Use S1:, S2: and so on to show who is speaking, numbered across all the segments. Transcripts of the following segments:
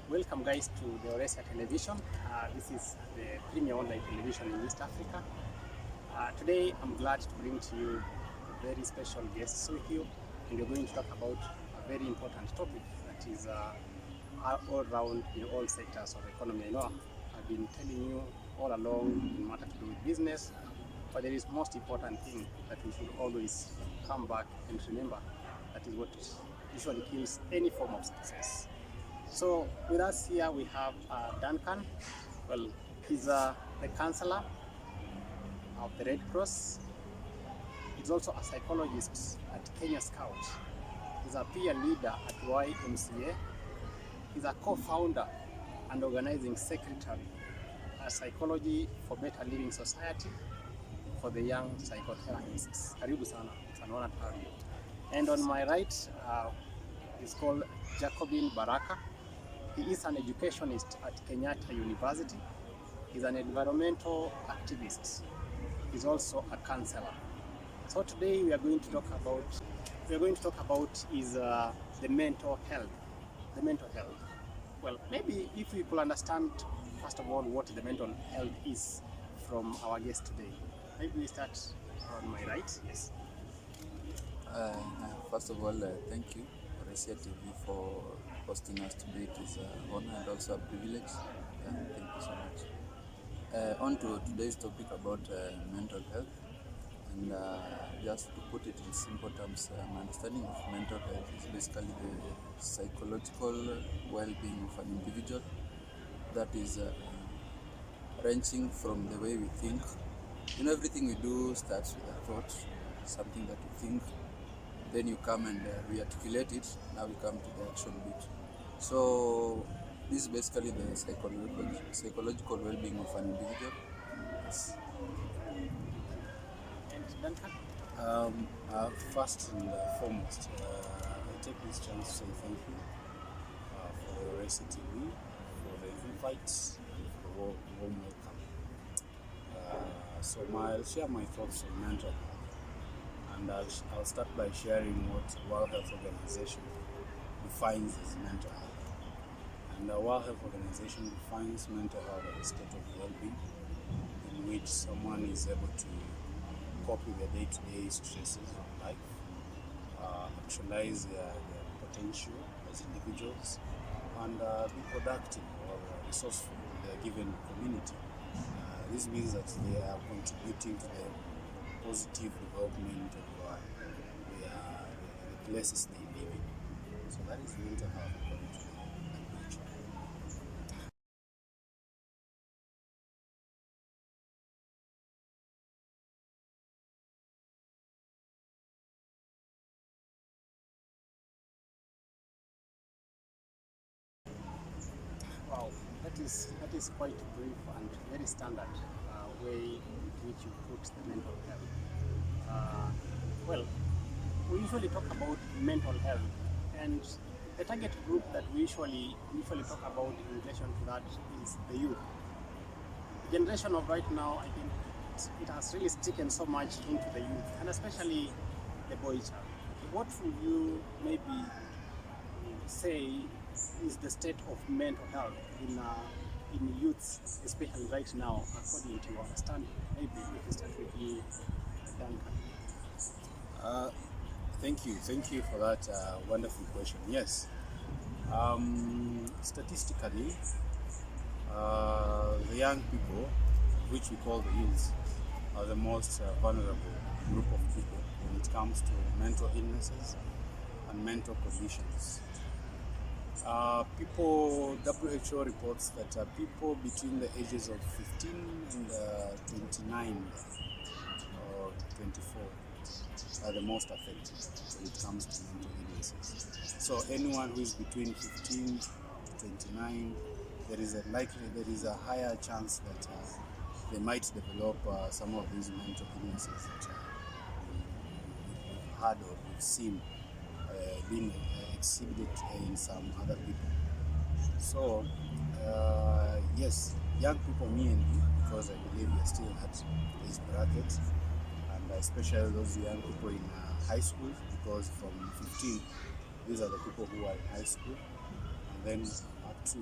S1: Welcome guys to the Oresia television. This is the premier online television in East Africa. Today I'm glad to bring to you very special guests with you, and we're going to talk about a very important topic that is all around in all sectors of the economy. I know I've been telling you all along in matter to do with business, but there is most important thing that we should always come back and remember. That is what usually kills any form of success. So with us here we have Dancan. Well, he's the counselor of the Red Cross. He's also a psychologist at Kenya Scout. He's a peer leader at YMCA. He's a co-founder and organizing secretary at Psychology for Better Living Society for the Young Psychotherapists. Karibu sana. Sana to have you. And on my right, he's called Jacobin Baraka. He is an educationist at Kenyatta University. He's an environmental activist. He's also a counselor. So today we are going to talk about is the mental health. The mental health. Well, maybe if we could understand first of all what the mental health is from our guest today. Maybe we start on my right. Yes.
S2: First of all, thank you, Oresia TV, for hosting us today. It is an honor and also a privilege. Thank you so much. On to today's topic about mental health. And just to put it in simple terms, my understanding of mental health is basically the psychological well-being of an individual that is ranging from the way we think. Everything we do starts with a thought, something that we think. Then you come and re-articulate it. Now we come to the action bit. So this is basically the psychological well-being of an individual. Yes.
S1: And Dancan?
S3: First and foremost, I take this chance to say thank you for the Oresia TV, for the invite, and for the warm welcome. So I'll share my thoughts on mental health. And I'll start by sharing what the World Health Organization defines as mental health. And the World Health Organization defines mental health as a state of well-being in which someone is able to cope with their day-to-day stresses of life, actualize their potential as individuals, and be productive or resourceful in their given community. This means that they are contributing to the positive development of the places they live in. So that is mental health according to the WHO.
S1: Wow, that is quite brief and very standard way in which you put the mental health. Well, we usually talk about mental health, and the target group that we usually talk about in relation to that is the youth. The generation of right now, I think it has really taken so much into the youth, and especially the boy child. What would you maybe say is the state of mental health in youths, especially right now, according to your understanding? Maybe we can start with you, Dancan.
S3: Thank you for that wonderful question. Yes, statistically, the young people, which we call the youths, are the most vulnerable group of people when it comes to mental illnesses and mental conditions. WHO reports that people between the ages of 15 and 29 or 24 are the most affected when it comes to mental illnesses. So anyone who is between 15 to 29, there is a higher chance that they might develop some of these mental illnesses that we've heard or we've seen being exhibited in some other people. So yes, young people, me and you, because I believe we are still at this bracket, and especially those young people in high school, because from 15, these are the people who are in high school, and then up to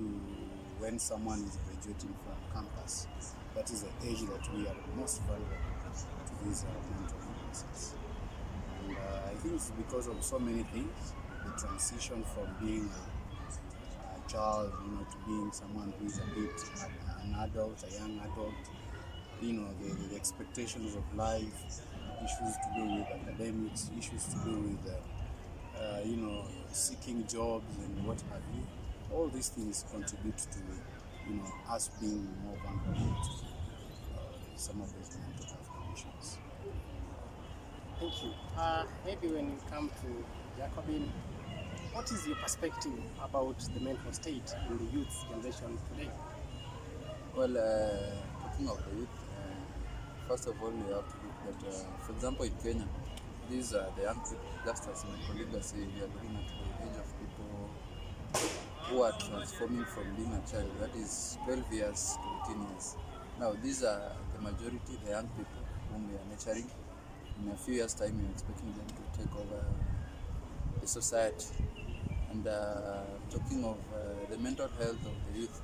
S3: when someone is graduating from campus, that is the age that we are most vulnerable to these mental illnesses. And I think it's because of so many things. The transition from being a child, to being someone who is a bit an adult, a young adult. The expectations of life, issues to do with academics, issues to do with seeking jobs and what have you. All these things contribute to us being more vulnerable to some of these mental health conditions.
S1: Thank you. Maybe when you come to Jacobin, what is your perspective about the mental state in the youth generation today?
S2: Well, talking of the youth, first of all, we have to look at, for example, in Kenya, these are the young people, just as my colleague was saying, we are looking at the age of people who are transforming from being a child, that is 12 years to 18 years. Now, these are the majority, the young people whom we are nurturing. In a few years' time, we are expecting them to take over the society. And talking of the mental health of the youth,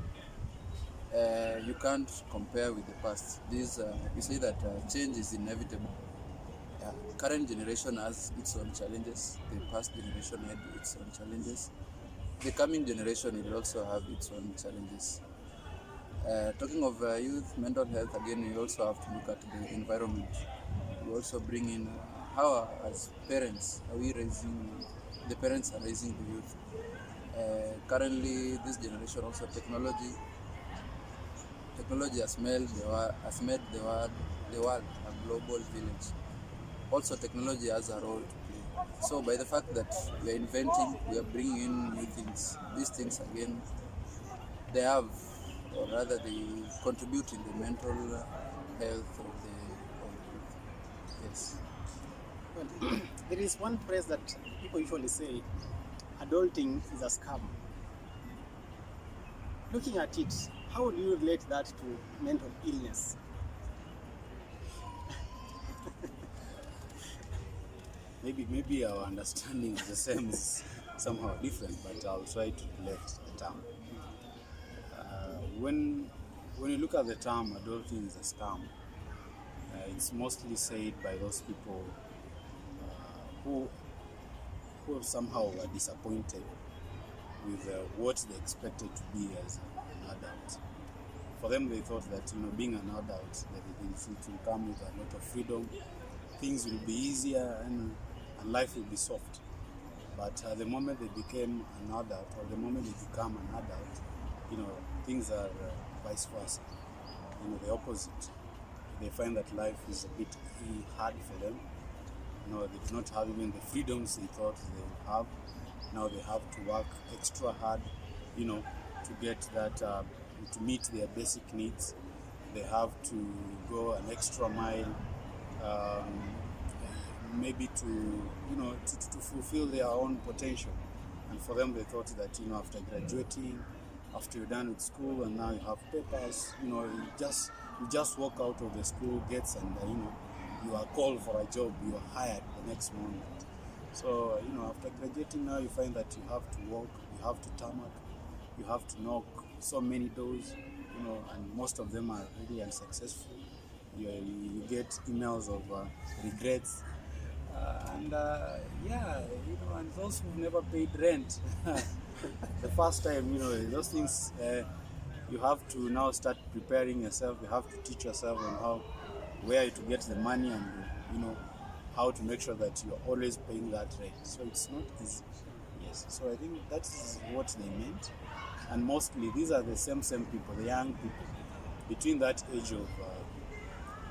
S2: you can't compare with the past. We say that change is inevitable. Current generation has its own challenges. The past generation had its own challenges. The coming generation will also have its own challenges. Talking of youth mental health, again, we also have to look at the environment. We also bring in how, as parents, are we raising? The parents are raising the youth. Currently, this generation also technology has made the world a global village. Also, technology has a role to play. So, by the fact that we are inventing, we are bringing in new things. These things again, they have, or rather, they contribute in the mental health of the youth. Yes.
S1: Well, there is one phrase that people usually say, adulting is a scam. Looking at it, how do you relate that to mental illness?
S3: Maybe our understanding of the same is somehow different, but I'll try to relate the term. When you look at the term adulting is a scam, it's mostly said by those people who somehow were disappointed with what they expected to be as an adult. For them, they thought that being an adult, that it will come with a lot of freedom, things will be easier, and life will be soft. But the moment they became an adult, or the moment they become an adult, things are vice versa. The opposite. They find that life is a bit hard for them. They do not have even the freedoms they thought they would have. Now they have to work extra hard, to get that, to meet their basic needs. They have to go an extra mile, maybe to fulfill their own potential. And for them, they thought that after graduating, after you're done with school and now you have papers, you just walk out of the school gates and you are called for a job, you are hired the next moment. So after graduating now, you find that you have to walk, you have to tarmac, you have to knock so many doors, and most of them are really unsuccessful. You get emails of regrets. And those who've never paid rent the first time, those things, you have to now start preparing yourself. You have to teach yourself on where to get the money and how to make sure that you're always paying that rent. So it's not easy. Yes. So I think that is what they meant. And mostly these are the same people, the young people, between that age of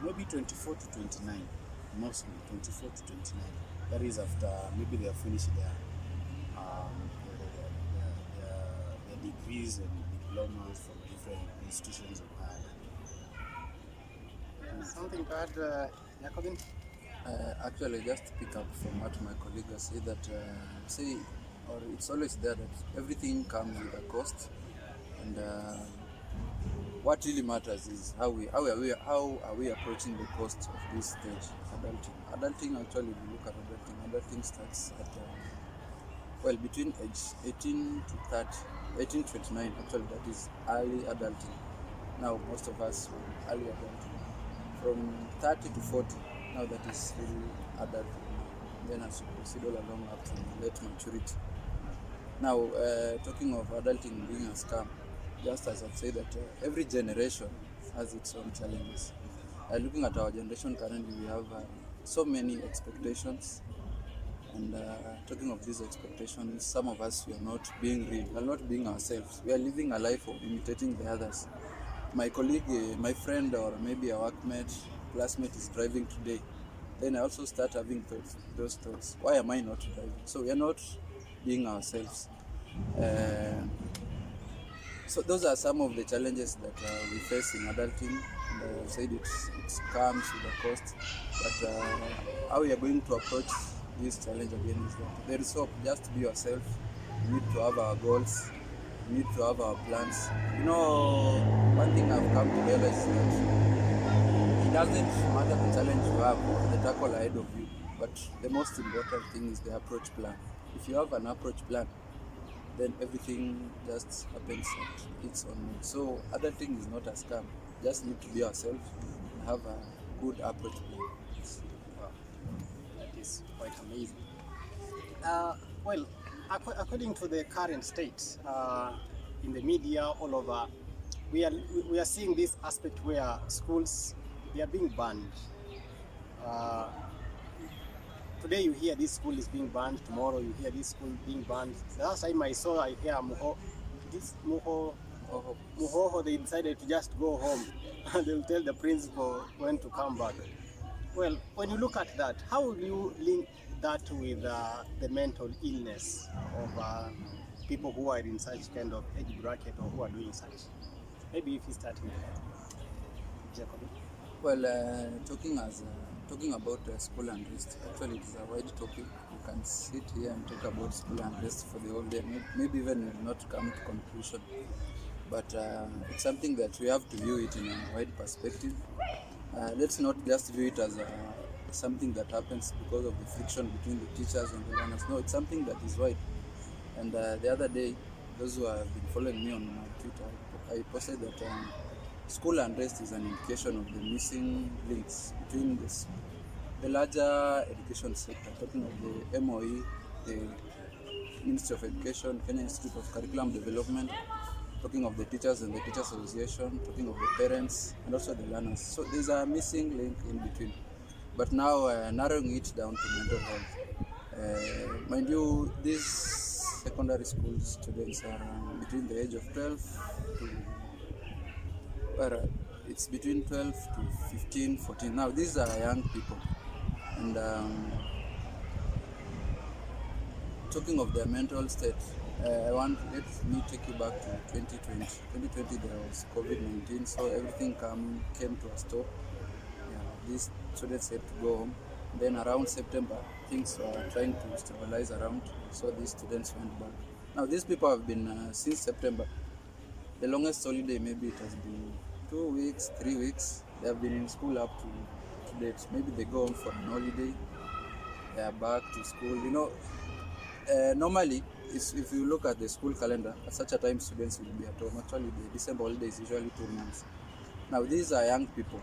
S3: maybe 24 to 29. Mostly 24 to 29. That is after maybe they have finished their degrees and diplomas from different institutions of higher learning.
S1: Something to add, Jacobin?
S2: Actually, just to pick up from what my colleague has said, that it's always there that everything comes with a cost, and what really matters is how are we approaching the cost of this stage, adulting. Adulting, actually, if you look at adulting starts at Well, between age 18 to 30, 18 to 29, actually, that is early adulting. Now, most of us are early adulting. From 30 to 40, now that is really adulting. Then as you proceed all along up to late maturity. Now, talking of adulting being a scam, just as I've said that every generation has its own challenges. Looking at our generation currently, we have so many expectations. And talking of these expectations, some of us, we are not being real, we are not being ourselves. We are living a life of imitating the others. My colleague, my friend, or maybe a workmate, classmate is driving today. Then I also start having those thoughts. Why am I not driving? So we are not being ourselves. Uh, so those are some of the challenges that we face in adulting. And I've said it comes with a cost. But how we are going to approach this challenge again is that there is hope. Just be yourself. We need to have our goals. We need to have our plans. You know, one thing I've come to realize is that it doesn't matter the challenge you have or the tackle ahead of you, but the most important thing is the approach plan. If you have an approach plan, then everything just happens at its own way. So adulting is not a scam. Just need to be yourself and have a good approach plan.
S1: Wow, that is quite amazing. Well, according to the current state in the media all over, we are seeing this aspect where schools, they are being banned. Uh, Today you hear this school is being banned. Tomorrow you hear this school being banned. The last time I hear
S2: Oh,
S1: Muhoho, they decided to just go home and they'll tell the principal when to come back. Well, when you look at that, how will you link that with the mental illness of people who are in such kind of age bracket or who are doing such? Maybe if you start with Jacobin.
S2: well, talking about school unrest, actually it is a wide topic. You can sit here and talk about school unrest for the whole day. Maybe even will not come to conclusion. But it's something that we have to view it in a wide perspective. Let's not just view it as something that happens because of the friction between the teachers and the learners. No, it's something that is wide. And the other day, those who have been following me on my Twitter, I posted that school unrest is an indication of the missing links between the larger education sector, talking of the MOE, the Ministry of Education, Kenya Institute of Curriculum Development, talking of the teachers and the Teachers Association, talking of the parents and also the learners. So there's a missing link in between. But now narrowing it down to mental health. Mind you, these secondary school students are between the age of 12 to, it's between 12 to 15, 14. Now these are young people. And talking of their mental state, let me take you back to 2020. 2020 there was COVID-19, so everything came to a stop. These students had to go home. Then around September, things were trying to stabilize around, so these students went back. Now these people have been, since September, the longest holiday maybe it has been 2 weeks, 3 weeks. They have been in school up to date. Maybe they go home for an holiday, they are back to school. You know, normally, if you look at the school calendar, at such a time students will be at home. Actually, the December holiday is usually 2 months. Now these are young people.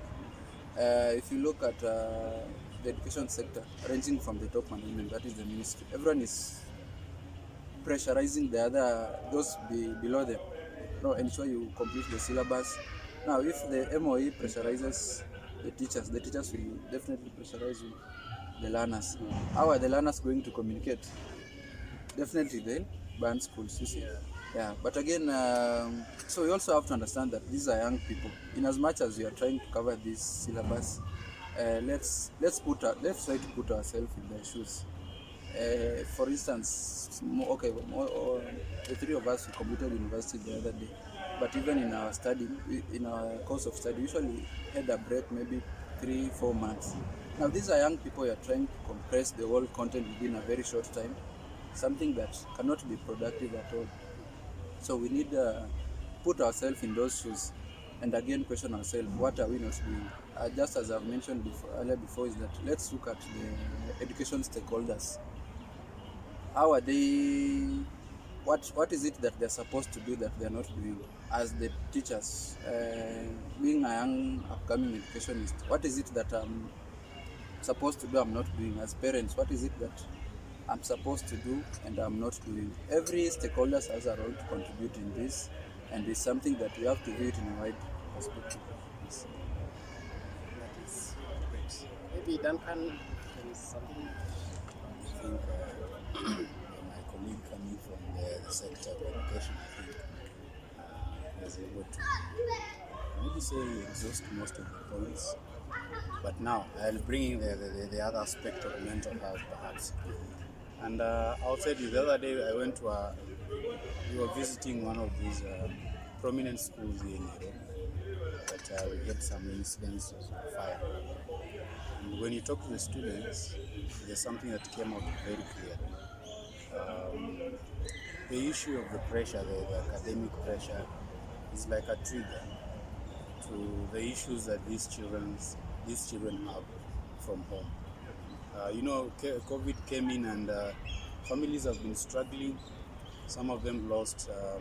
S2: If you look at the education sector, ranging from the top management, that is the ministry, everyone is pressurizing those below them. No, ensure you complete the syllabus. Now, if the MOE pressurizes the teachers will definitely pressurize the learners. How are the learners going to communicate? Definitely they'll ban schools, you see. Yeah, but again, so we also have to understand that these are young people. In as much as we are trying to cover this syllabus, let's try to put ourselves in their shoes. For instance, the three of us who completed university the other day, but even in our study, in our course of study, usually had a break maybe 3-4 months. Now these are young people who are trying to compress the whole content within a very short time, something that cannot be productive at all. So we need to put ourselves in those shoes and again question ourselves, what are we not doing? Just as I've mentioned earlier before, is that let's look at the education stakeholders. how are they, what is it that they're supposed to do that they're not doing as the teachers, being a young upcoming educationist? What is it that I'm supposed to do I'm not doing? As parents, what is it that I'm supposed to do and I'm not doing? Every stakeholder has a role to contribute in this, and it's something that we have to view it in a wide perspective. Yes.
S1: That is great. Maybe Duncan, there is something.
S3: I think my colleague coming from the sector of education, I think, was able to maybe say exhaust most of the points. But now I'll bring in the other aspect of mental health, perhaps. And I'll tell you, the other day I went to we were visiting one of these prominent schools here in Nairobi, but we had some incidents of fire. And when you talk to the students, there's something that came out very clearly. The issue of the pressure, the academic pressure, is like a trigger to the issues that these children have from home. COVID came in and families have been struggling. Some of them lost their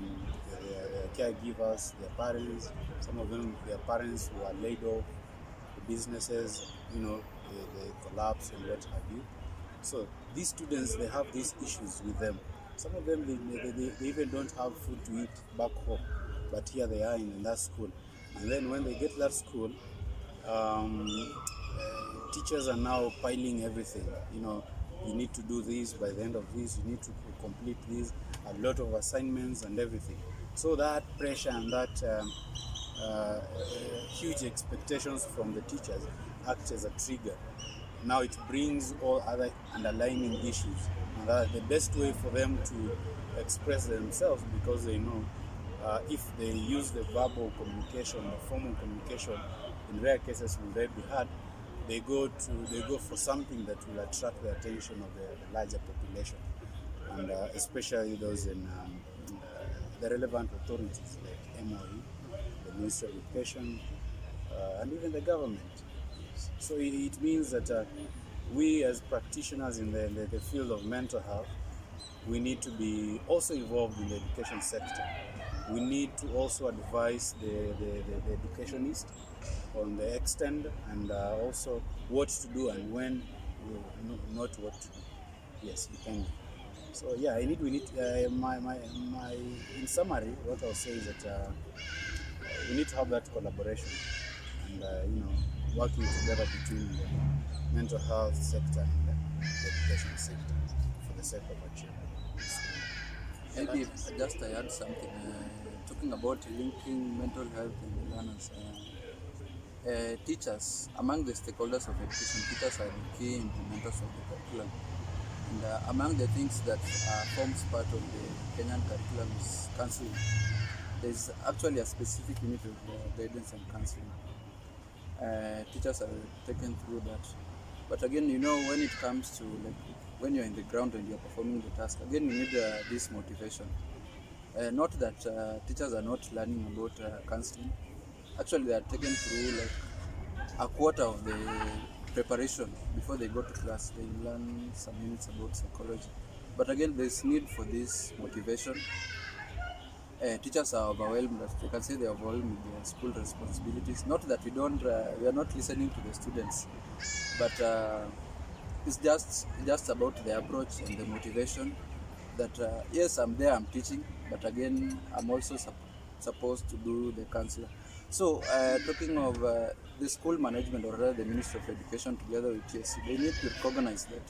S3: caregivers, their parents. Some of them, their parents who are laid off. The businesses, they collapse and what have you. So these students, they have these issues with them. Some of them, they even don't have food to eat back home, but here they are in that school. And then when they get to that school, teachers are now piling everything. You need to do this by the end of this, you need to complete this, a lot of assignments and everything. So that pressure and that huge expectations from the teachers act as a trigger. Now it brings all other underlying issues. And that the best way for them to express themselves, because they know if they use the verbal communication, the formal communication, in rare cases will they be heard, they go for something that will attract the attention of the larger population, and especially those in the relevant authorities like MOE, the Ministry of Education, and even the government. So it means that we as practitioners in the field of mental health, we need to be also involved in the education sector. We need to also advise the educationist on the extent and also what to do and when, not what to do. Yes, depending. So yeah, we need in summary, what I'll say is that we need to have that collaboration and working together between the mental health sector and the education sector for the sake of our children.
S2: Maybe just I add something. Talking about linking mental health and the learners. Teachers, among the stakeholders of education, teachers are the key implementers of the curriculum. And among the things that forms part of the Kenyan curriculum is counseling. There is actually a specific unit of guidance and counseling. Teachers are taken through that. But again, when it comes to when you're in the ground and you're performing the task, again, you need this motivation. Not that teachers are not learning about counseling. Actually, they are taken through a quarter of the preparation before they go to class. They learn some units about psychology. But again, there's need for this motivation. Teachers are overwhelmed. They can say they are overwhelmed with their school responsibilities. Not that we are not listening to the students, but it's just about the approach and the motivation. That yes, I'm there, I'm teaching, but again, I'm also supposed to do the counselor. So, talking of the school management, or rather the Ministry of Education together with TSC, they need to recognize that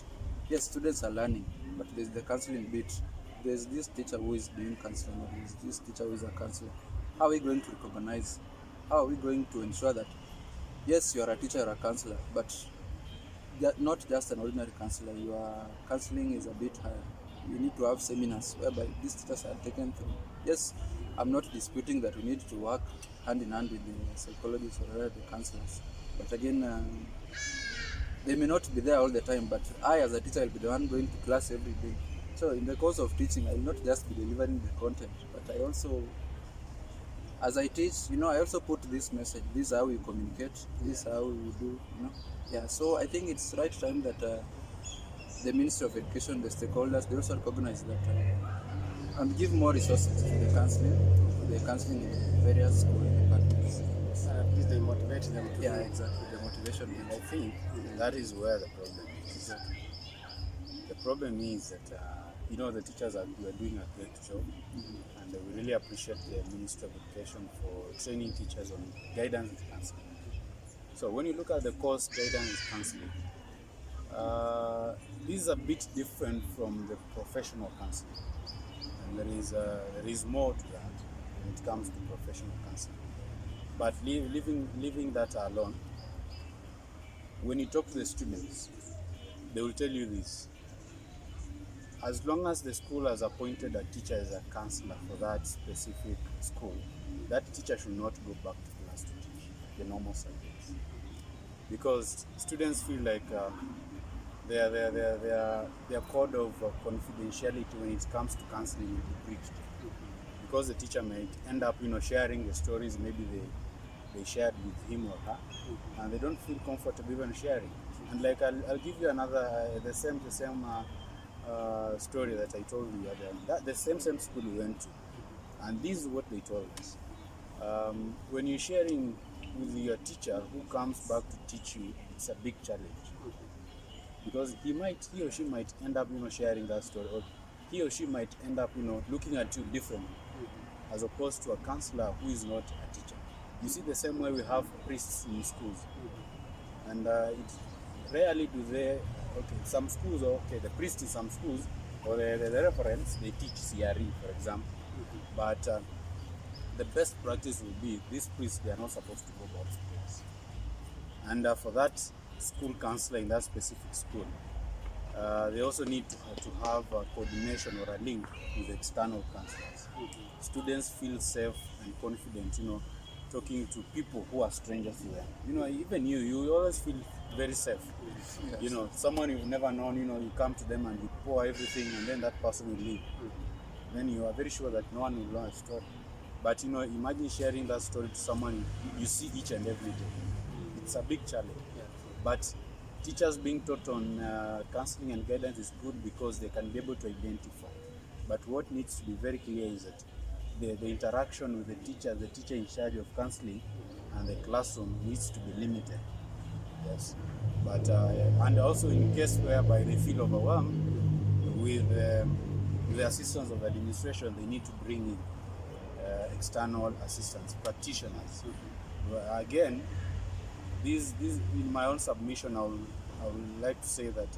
S2: yes, students are learning, but there's the counseling bit. There's this teacher who is doing counseling, or there's this teacher who is a counselor. How are we going to recognize? How are we going to ensure that yes, you are a teacher or a counselor, but not just an ordinary counselor? Your counseling is a bit higher. You need to have seminars whereby these teachers are taken through. Yes, I'm not disputing that we need to work hand in hand with the psychologists or the counselors. But again, they may not be there all the time, but I as a teacher will be the one going to class every day. So in the course of teaching, I will not just be delivering the content, but I also, as I teach, I also put this message. This is how we communicate. This is how we do, Yeah, so I think it's right time that the Ministry of Education, the stakeholders, they also recognize that and give more resources to the counseling in various school departments.
S1: At least they motivate them to
S2: Yeah,
S1: do.
S2: exactly. The motivation.
S3: I think that is where the problem is.
S2: Exactly.
S3: The problem is that, the teachers are doing a great job, and we really appreciate the Ministry of Education for training teachers on guidance and counseling. So when you look at the course guidance and counseling, this is a bit different from the professional counseling, and there is more to that when it comes to professional counseling. But leaving that alone, when you talk to the students, they will tell you this: as long as the school has appointed a teacher as a counselor for that specific school, that teacher should not go back to class to teach the normal subjects, because students feel like their code of confidentiality when it comes to counseling will be breached, because the teacher might end up sharing the stories maybe they shared with him or her, and they don't feel comfortable even sharing. And like I'll give you another the same story that I told you earlier. The same school we went to, and this is what they told us. When you're sharing with your teacher who comes back to teach you, it's a big challenge, because he or she might end up sharing that story, or he or she might end up looking at you differently, as opposed to a counselor who is not a teacher. You see, the same way we have priests in schools, and rarely do they. Okay, some schools, the priest in some schools, or the referents, they teach CRE, for example. But the best practice would be these priests, they are not supposed to go back to class. And for that school counselor in that specific school, they also need to have a coordination or a link with external counselors. Students feel safe and confident, talking to people who are strangers to them. Even you always feel very safe.
S2: Yes.
S3: Someone you've never known, you come to them and you pour everything, and then that person will leave. Then you are very sure that no one will know a story. But imagine sharing that story to someone you see each and every day. It's a big challenge. But teachers being taught on counseling and guidance is good, because they can be able to identify. But what needs to be very clear is that the interaction with the teacher in charge of counseling and the classroom needs to be limited. Yes. But and also in case whereby they feel overwhelmed with the assistance of administration, they need to bring in external assistants, practitioners. Again, this in my own submission, I would like to say that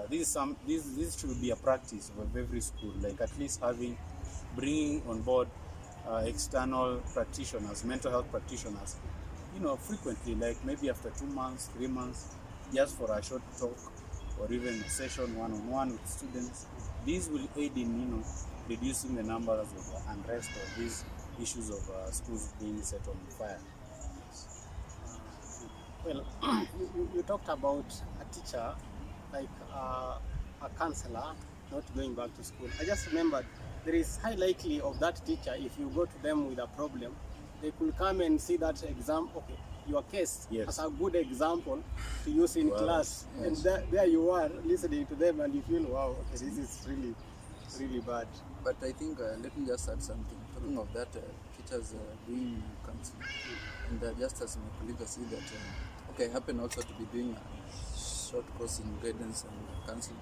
S3: this should be a practice of every school, like at least bringing on board external practitioners, mental health practitioners, frequently, like maybe after 2 months, 3 months, just for a short talk, or even a session one-on-one with students. These will aid in, reducing the numbers of unrest or these issues of schools being set on fire.
S1: Well, you talked about a teacher, like a counselor, not going back to school. I just remembered there is high likely of that teacher, if you go to them with a problem, they could come and see that your case as a good example to use in class.
S2: Yes.
S1: And there you are listening to them, and you feel, wow, this is really, really bad.
S2: But I think, let me just add something. Talking of that, teachers doing counseling, and just as my colleague has said that, I happen also to be doing a short course in guidance and counseling.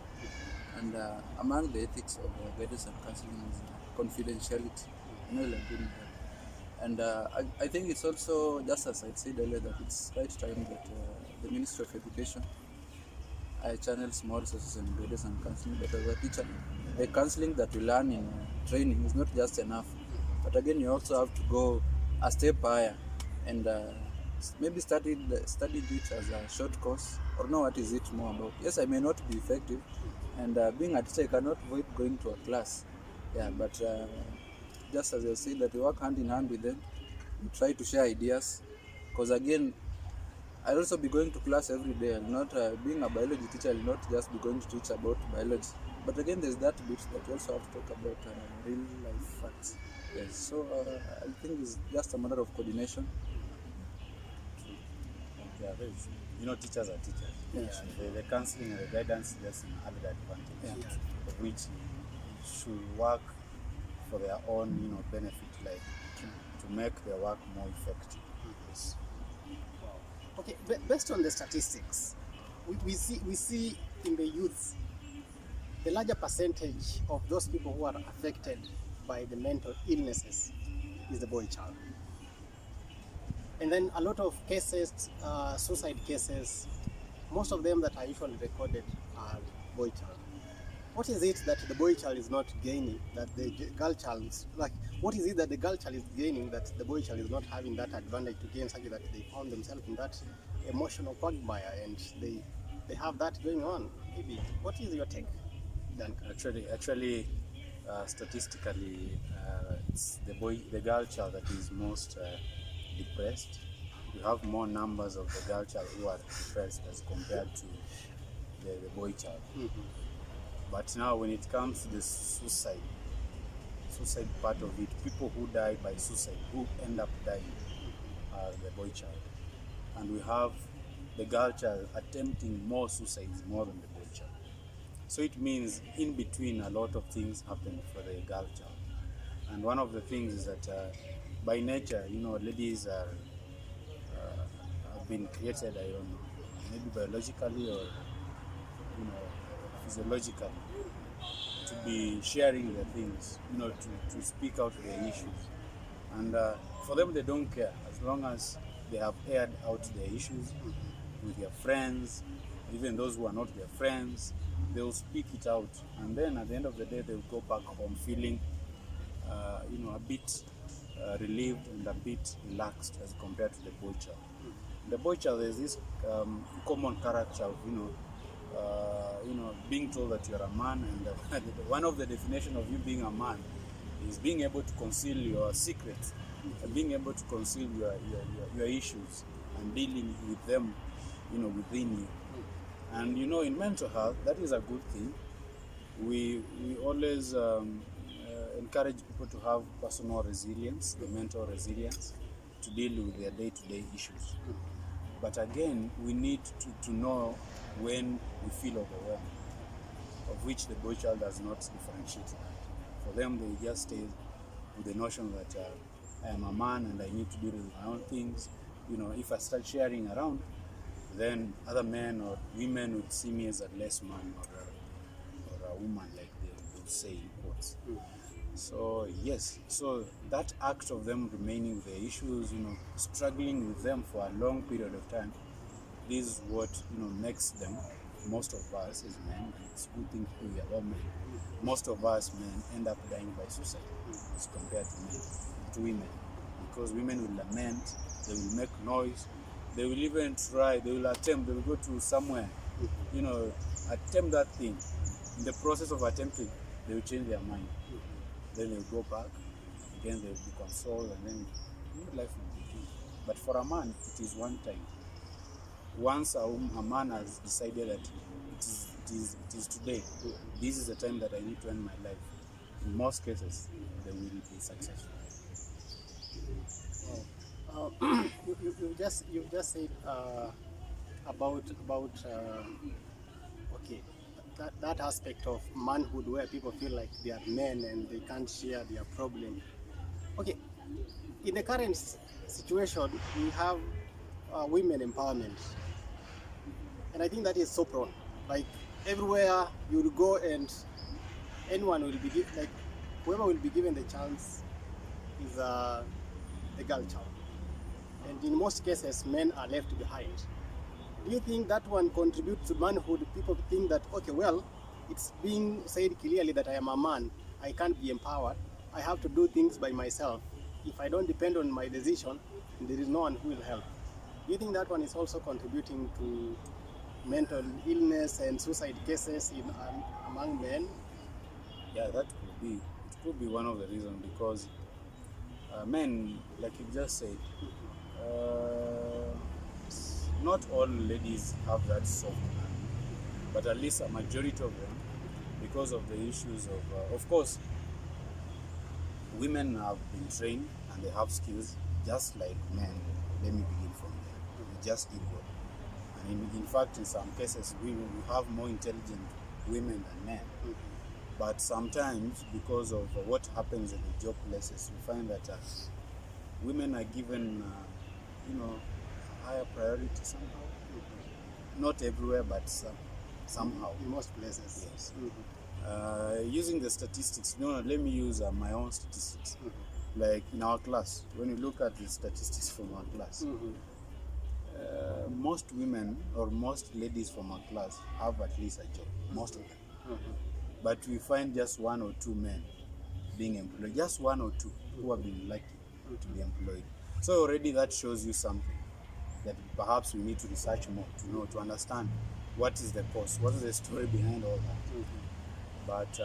S2: And among the ethics of guidance and counseling is confidentiality. Like doing that. And I think it's also, just as I said earlier, that it's right time that the Ministry of Education channels more resources in guidance and counseling. But as a teacher, the counseling that we learn in training is not just enough. But again, you also have to go a step higher and maybe study it as a short course, or know what is it more about. Yes, I may not be effective, and being a teacher, I cannot avoid going to a class. Yeah, but just as I said, that we work hand in hand with them, we try to share ideas, because again, I'll also be going to class every day. I'll not being a biology teacher, I'll not just be going to teach about biology. But again, there's that bit that you also have to talk about real life facts. Yes, so I think it's just a matter of coordination.
S3: Yeah, very true. You know, teachers are teachers.
S1: Yes.
S3: The counseling and the guidance is just an added advantage,
S1: Yeah.
S3: of which should work for their own, you know, benefit, like to make their work more effective. Yes.
S1: Wow. Okay, based on the statistics, we see in the youth the larger percentage of those people who are affected by the mental illnesses is the boy child. And then a lot of cases, suicide cases, most of them that are usually recorded are boy child. What is it that the boy child is not gaining that the girl child is, like, what is it that the girl child is gaining that the boy child is not having that advantage to gain, such that they found themselves in that emotional quagmire and they have that going on? Maybe. What is your take, Dancan?
S3: Actually, statistically, it's the girl child that is most depressed. You have more numbers of the girl child who are depressed as compared to the boy child.
S1: Mm-hmm.
S3: But now, when it comes to the suicide part of it, people who die by suicide, who end up dying, are the boy child. And we have the girl child attempting more suicides more than the boy child. So it means in between a lot of things happen for the girl child. And one of the things is that by nature, you know, ladies are have been created, I don't know, maybe biologically or, you know, physiologically, to be sharing their things, you know, to speak out their issues. And for them, they don't care as long as they have aired out their issues with their friends, even those who are not their friends. They'll speak it out, and then at the end of the day, they'll go back home feeling, you know, a bit relieved and a bit relaxed as compared to the boy child. The boy child, there's this common character of, you know, being told that you're a man, and one of the definitions of you being a man is being able to conceal your secrets, being able to conceal your issues and dealing with them, you know, within you. And you know, in mental health, that is a good thing. We always encourage people to have personal resilience, the mental resilience, to deal with their day-to-day issues. But again, we need to know when we feel overwhelmed, of which the boy child does not differentiate that. For them, they just stay with the notion that I am a man and I need to deal with my own things. You know, if I start sharing around, then other men or women would see me as a less man or a woman, like they would say in quotes. So yes, so that act of them remaining with their issues, you know, struggling with them for a long period of time, this is what, you know, makes them, most of us as men, and it's a good thing we are all men, most of us men end up dying by suicide as compared to women, because women will lament, they will make noise, they will even try, they will attempt, they will go to somewhere, you know, attempt that thing. In the process of attempting, they will change their mind. Then they'll go back, again they'll be consoled, and then life will begin. But for a man, it is one time. Once a man has decided that it is today, this is the time that I need to end my life, in most cases, they will be successful.
S1: You just said about okay, that aspect of manhood where people feel like they are men and they can't share their problem. Okay, in the current situation, we have women empowerment, and I think that is so prone. Like everywhere you will go, and anyone will be like whoever will be given the chance is the girl child, and in most cases, men are left behind. Do you think that one contributes to manhood? People think that, okay, well, it's being said clearly that I am a man, I can't be empowered, I have to do things by myself. If I don't depend on my decision, there is no one who will help. Do you think that one is also contributing to mental illness and suicide cases among men?
S3: Yeah, that could be. It could be one of the reasons, because men, like you just said, not all ladies have that soft hand, but at least a majority of them, because of the issues of course, women have been trained and they have skills just like men. Let me begin from there. just equal. And in fact, in some cases, we have more intelligent women than men. But sometimes, because of what happens at the job places, we find that women are given, higher priority somehow. Not everywhere, but somehow.
S1: In most places.
S3: Yes. Using the statistics, let me use my own statistics. Like in our class, when you look at the statistics from our class, most women or most ladies from our class have at least a job, most of them. But we find just 1 or 2 men being employed, just 1 or 2 who have been lucky to be employed. So already that shows you something that perhaps we need to research more to understand what is the cause, what is the story behind all that. But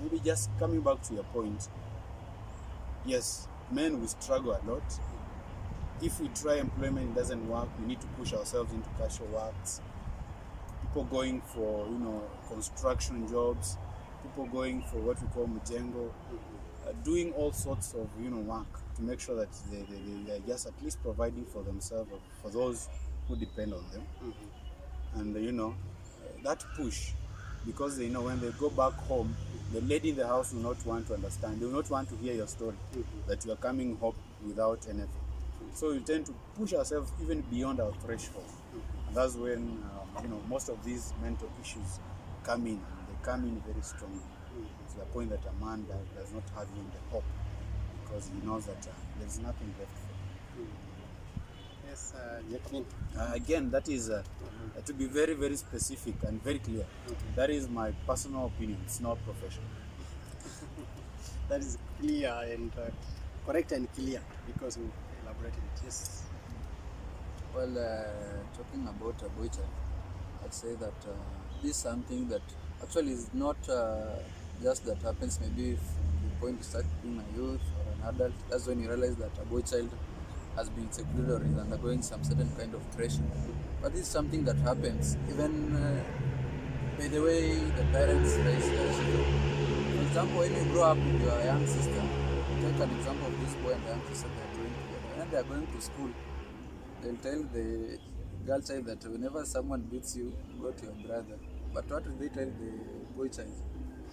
S3: maybe just coming back to your point, yes, men will struggle a lot. If we try employment, it doesn't work, we need to push ourselves into casual works. People going for, construction jobs, people going for what we call mujengo, doing all sorts of, work to make sure that they are just at least providing for themselves or for those who depend on them. And, that push, because they know when they go back home, the lady in the house will not want to understand. They will not want to hear your story, that you are coming home without anything. So we tend to push ourselves even beyond our threshold. And that's when, most of these mental issues come in. And they come in very strongly to the point that a man does not have even the hope, because he knows that there's nothing left for him.
S1: Yes, Jacobin.
S3: Again, that is to be very, very specific and very clear. That is my personal opinion. It's not professional.
S1: That is clear and correct and clear, because we elaborated it. Yes.
S2: Well, talking about a boy child, I'd say that this is something that actually is not just that happens maybe from the point you start being a youth or an adult. That's when you realize that a boy child has been secluded or is undergoing some certain kind of pressure. But this is something that happens even by the way the parents raise their children. For example, when you grow up with your young sister, take an example of this boy and the young sister, they are growing together. When they are going to school, they'll tell the girl child that whenever someone beats you, go to your brother. But what will they tell the boy child?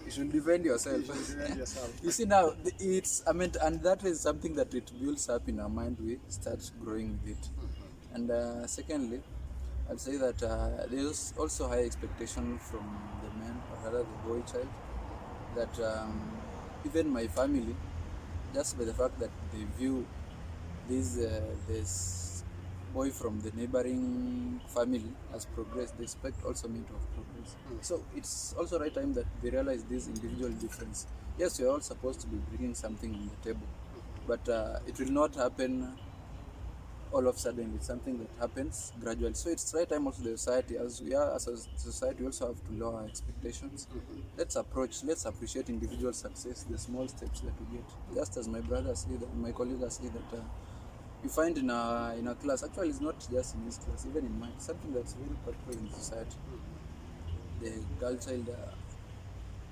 S2: You should defend yourself. You see now, and that is something that it builds up in our mind. We start growing with it. And secondly, I'd say that there's also high expectation from the man, or rather the boy child, that even my family, just by the fact that they view this boy from the neighboring family as progress, they expect also me to have progress. So it's also right time that they realize this individual difference. Yes, we are all supposed to be bringing something on the table, but it will not happen all of a sudden. It's something that happens gradually. So it's right time also the society, as a society, we also have to lower our expectations. Let's appreciate individual success, the small steps that we get. Just as my brother said, my colleague said that you find in a class, actually it's not just in this class, even in mine, something that's very particular in society. The girl child,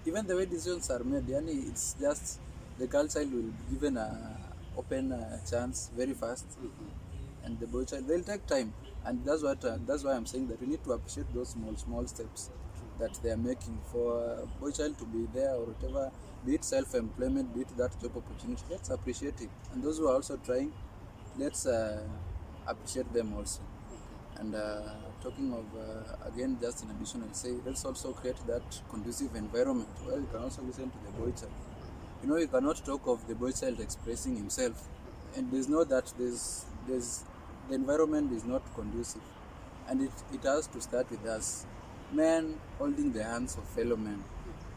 S2: even the way decisions are made, it's just the girl child will be given a open chance very fast, and the boy child, they'll take time. And that's why I'm saying that we need to appreciate those small steps that they are making for a boy child to be there, or whatever, be it self-employment, be it that job opportunity. Let's appreciate it. And those who are also trying, let's appreciate them also. And talking of, again, just in addition, I'll say, let's also create that conducive environment where you can also listen to the boy child. You cannot talk of the boy child expressing himself, and there's no that there's the environment is not conducive, and it has to start with us, men holding the hands of fellow men.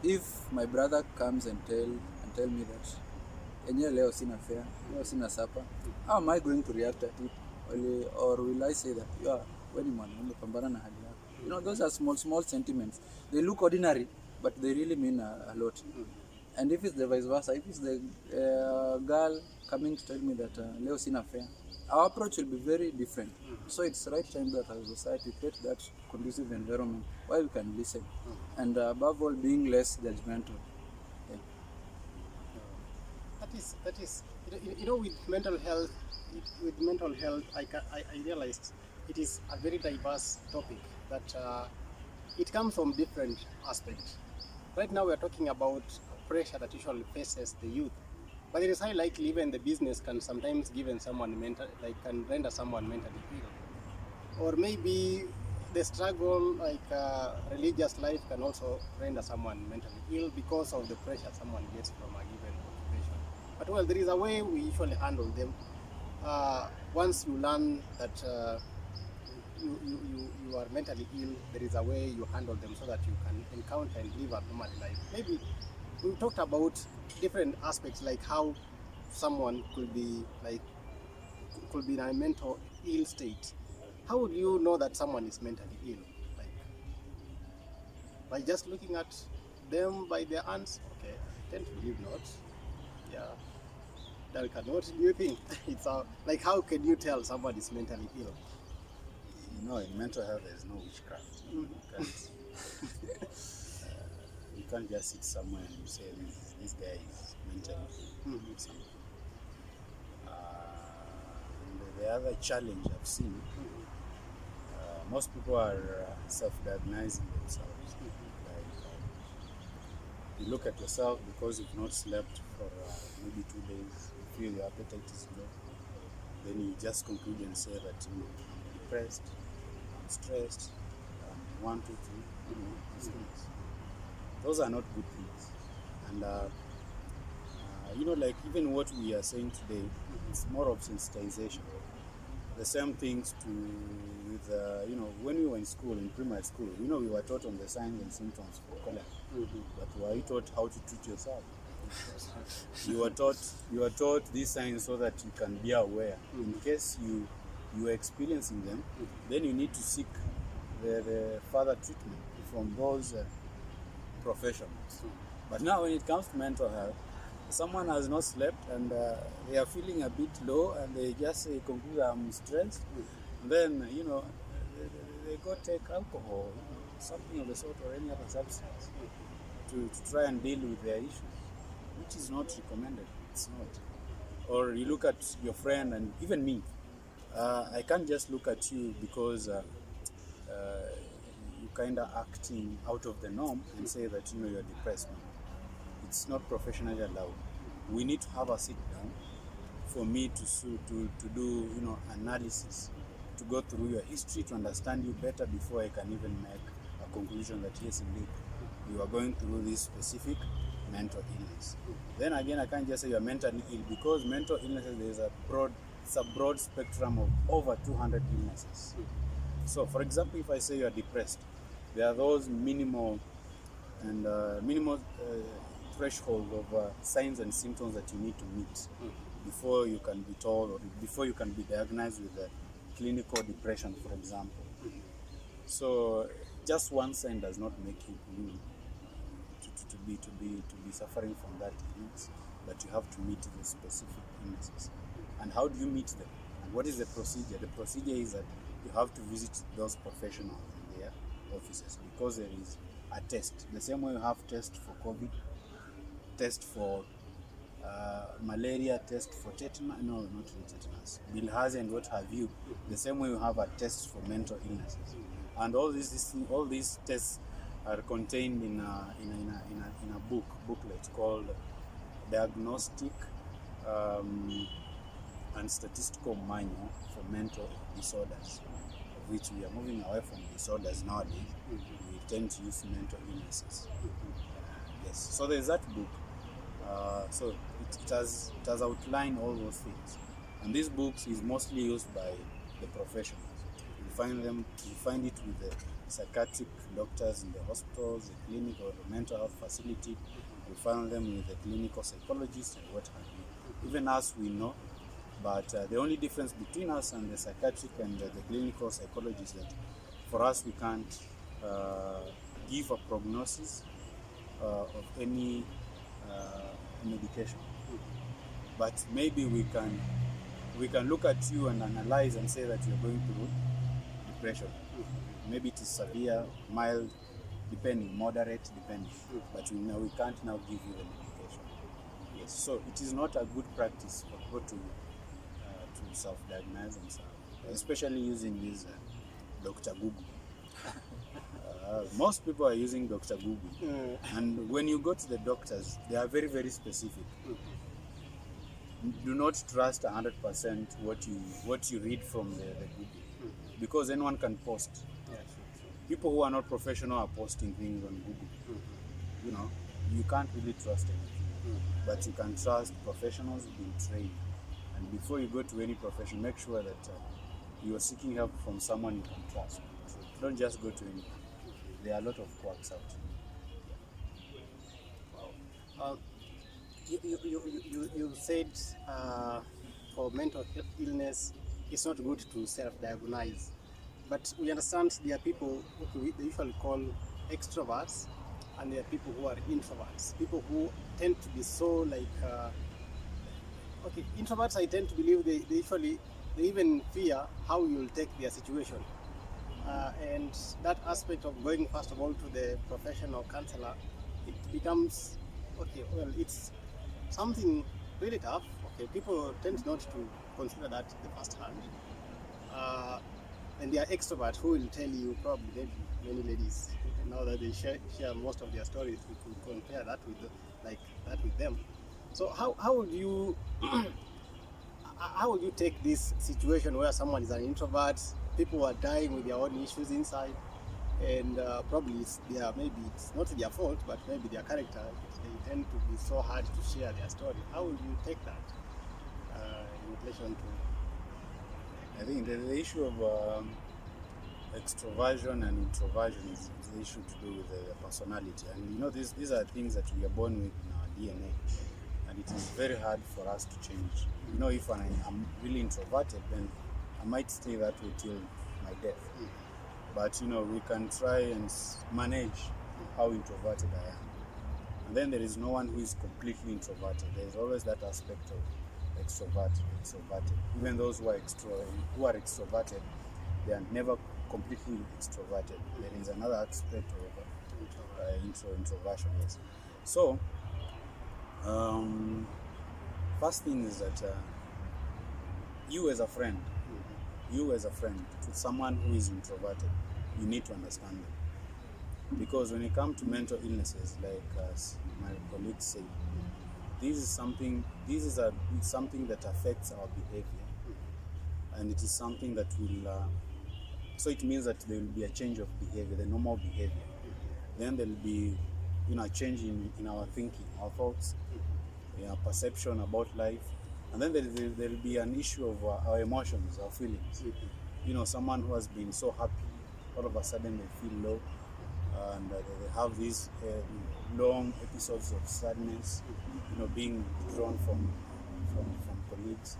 S2: If my brother comes and tell me that enyewe leo sina fare, leo sina supper, how am I going to react at it? Or will I say that when mwanaume pambana na hali yako? Those are small sentiments. They look ordinary, but they really mean a lot. And if it's the vice versa, if it's the girl coming to tell me that leo sina fare, our approach will be very different. So it's right time that as a society create that conducive environment where we can listen, and above all, being less judgmental.
S1: That with mental health, I realized it is a very diverse topic that it comes from different aspects. Right now, we're talking about pressure that usually faces the youth, but it is highly likely even the business can sometimes can render someone mentally ill, or maybe the struggle religious life can also render someone mentally ill because of the pressure someone gets from a given occupation. But well, there is a way we usually handle them. Once you learn that you are mentally ill, there is a way you handle them so that you can encounter and live a normal life. Maybe we talked about different aspects, like how someone could be in a mental ill state. How would you know that someone is mentally ill? Like by just looking at them by their hands? Okay, I tend to believe not. Yeah. Dancan, what do you think? Like, how can you tell someone is mentally ill?
S3: You know, in mental health, there's no witchcraft. You can't just sit somewhere and you say this guy is mentally ill. Something. And the other challenge I've seen, most people are self-diagnosing themselves. You look at yourself because you've not slept for maybe 2 days, you feel your appetite is low, then you just conclude and say that I'm depressed, I'm stressed, 1, 2, 3, these things. Those are not good things. And like even what we are saying today, it's more of sensitization. The same things with when we were in school, in primary school, we were taught on the signs and symptoms for cholera. But were you taught how to treat yourself? You were taught these signs so that you can be aware. In case you are experiencing them, then you need to seek the further treatment from those professionals. But now when it comes to mental health, someone has not slept and they are feeling a bit low and they just conclude I'm stressed. Then they go take alcohol, something of the sort, or any other substance to try and deal with their issues, which is not recommended. It's not. Or you look at your friend, and even me, I can't just look at you because you kind of acting out of the norm and say that you're depressed. It's not professionally allowed. We need to have a sit down for me to do analysis, to go through your history, to understand you better before I can even make a conclusion that yes, indeed, you are going through this specific mental illness. Then again, I can't just say you're mentally ill, because mental illnesses, there's a broad spectrum of over 200 illnesses. So for example, if I say you're depressed, there are those minimal threshold of signs and symptoms that you need to meet before you can be told, or before you can be diagnosed with clinical depression, for example. So just one sign does not make you to be suffering from that illness, but you have to meet the specific illnesses. And how do you meet them? And what is the procedure? The procedure is that you have to visit those professionals in their offices, because there is a test. The same way you have test for COVID, test for malaria, test for tetanus, no, not tetanus, bilharzia and what have you. The same way you have a test for mental illnesses. And all these tests are contained in a booklet called Diagnostic and Statistical Manual for Mental Disorders, of which we are moving away from disorders nowadays. We tend to use mental illnesses. Yes, so there's that book. So it has outlined all those things, and this book is mostly used by the professionals. You find it with the psychiatric doctors in the hospitals, the clinic, or the mental health facility. You find them with the clinical psychologists and what have you. Even us, we know, but the only difference between us and the psychiatric and the clinical psychologists is that for us, we can't give a prognosis of any medication, but maybe we can look at you and analyze and say that you're going through depression. Maybe it is severe, mild, depending, moderate, depending, but we can't now give you the medication. Yes. So it is not a good practice for people to self-diagnose themselves, especially using this Dr. Google. Most people are using Dr. Google, and when you go to the doctors, they are very, very specific. Do not trust 100% what you read from the Google, because anyone can post.
S1: Yeah, true.
S3: People who are not professional are posting things on Google. You know, you can't really trust anything, but you can trust professionals who've been trained. And before you go to any profession, make sure that you are seeking help from someone you can trust. Don't just go to anyone. There are a lot of quacks out.
S1: Wow. You said for mental illness, it's not good to self-diagnose. But we understand there are people who they usually call extroverts, and there are people who are introverts. People who tend to be so introverts, I tend to believe they even fear how you'll take their situation. And that aspect of going first of all to the professional counselor, it becomes it's something really tough. People tend not to consider that the first hand. And they are extroverts who will tell you, probably many ladies, now that they share most of their stories, we could compare that with them. So how would you how would you take this situation where someone is an introvert, people are dying with their own issues inside, and probably maybe it's not their fault, but maybe their character, they tend to be so hard to share their story. How would you take that in relation to?
S3: I think the issue of extroversion and introversion is the issue to do with the personality. And you know, these are things that we are born with in our DNA. And it is very hard for us to change. You know, if I'm really introverted, then I might stay that way till my death. But you know, we can try and manage how introverted I am. And then there is no one who is completely introverted. There is always that aspect of extroverted. Even those who are extroverted, they are never completely extroverted. There is another aspect of introversion. Yes. So, first thing is that you as a friend to someone who is introverted, you need to understand them. Because when it comes to mental illnesses, like my colleagues say, this is something that affects our behavior, and it is something that will. So it means that there will be a change of behavior, the normal behavior. Then there will be, a change in our thinking, our thoughts, our perception about life, and then there will be an issue of our emotions, our feelings. You know, someone who has been so happy, all of a sudden they feel low, and they have these long episodes of sadness, being withdrawn from colleagues.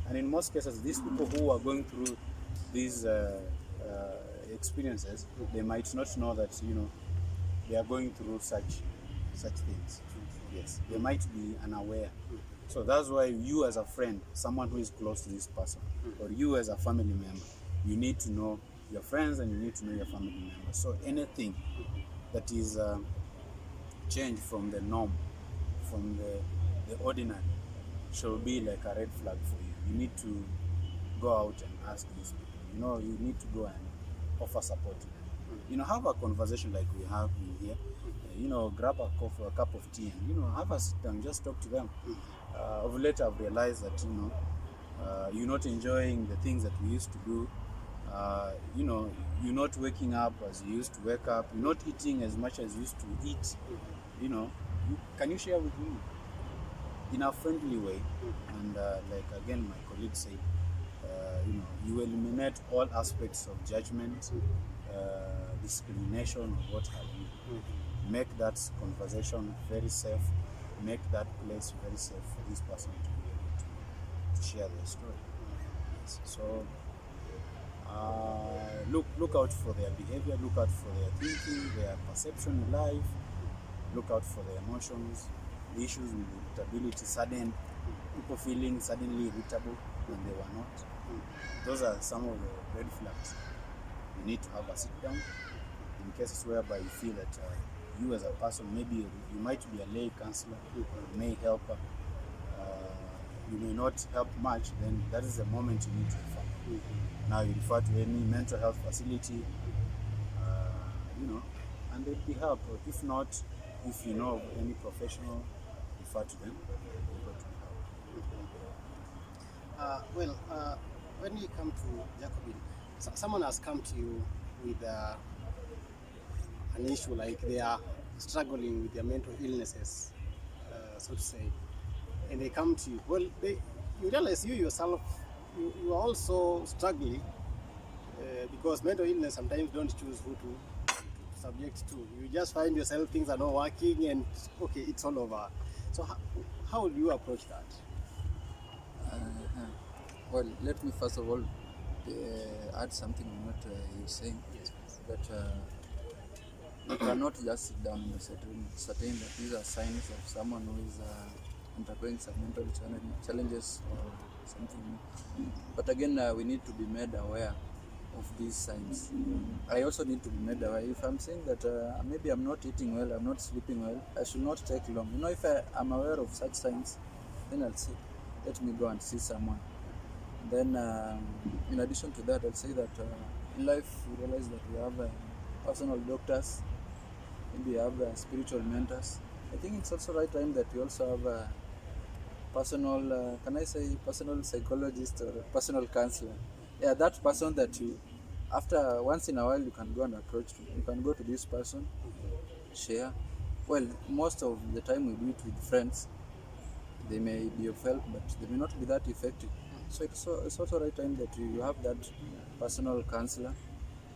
S3: And in most cases, these people who are going through these experiences, they might not know that, they are going through such things. Yes, they might be unaware. So that's why you as a friend, someone who is close to this person, or you as a family member, you need to know your friends and you need to know your family members. So anything that is changed from the norm, from the ordinary, shall be like a red flag for you. You need to go out and ask these people. You need to go and offer support to them. Have a conversation like we have in here. Grab a cup of tea and, have a sit down, just talk to them. Of late I've realized that, you're not enjoying the things that we used to do. You're not waking up as you used to wake up. You're not eating as much as you used to eat. Can you share with me in a friendly way? And like again, my colleague said, you eliminate all aspects of judgment, discrimination, or what have you. Make that conversation very safe. Make that place very safe for this person to be able to share their story. Yes. So look out for their behavior, look out for their thinking, their perception in life, look out for their emotions, the issues with irritability, people feeling suddenly irritable when they were not. Those are some of the red flags. You need to have a sit down in cases whereby you feel that you as a person, maybe you might be a lay counselor, or may help you may not help much, then that is the moment you need to refer. Now you refer to any mental health facility, and they'd be help. If not, if you know of any professional, refer to them. They're able to help.
S1: When you come to Jacobin, someone has come to you with an issue like they are struggling with their mental illnesses, so to say, and they come to you. Well, you realize you yourself, you are also struggling because mental illness sometimes don't choose who to subject to. You just find yourself things are not working and okay, it's all over. So how will you approach that?
S2: Well, let me first of all add something on what you're saying.
S1: Yes, please.
S2: That you cannot just sit down and certain that these are signs of someone who is undergoing some mental challenges or something. But again, we need to be made aware of these signs. I also need to be made aware. If I'm saying that maybe I'm not eating well, I'm not sleeping well, I should not take long. If I'm aware of such signs, then I'll say, let me go and see someone. Then, in addition to that, I'll say that in life we realize that we have personal doctors, maybe we have spiritual mentors. I think it's also right time that we also have personal, can I say personal psychologist or personal counselor? Yeah, that person that you, after once in a while, you can go and approach. You can go to this person, share. Well, most of the time we do it with friends. They may be of help, but they may not be that effective. So it's also right time that you have that personal counselor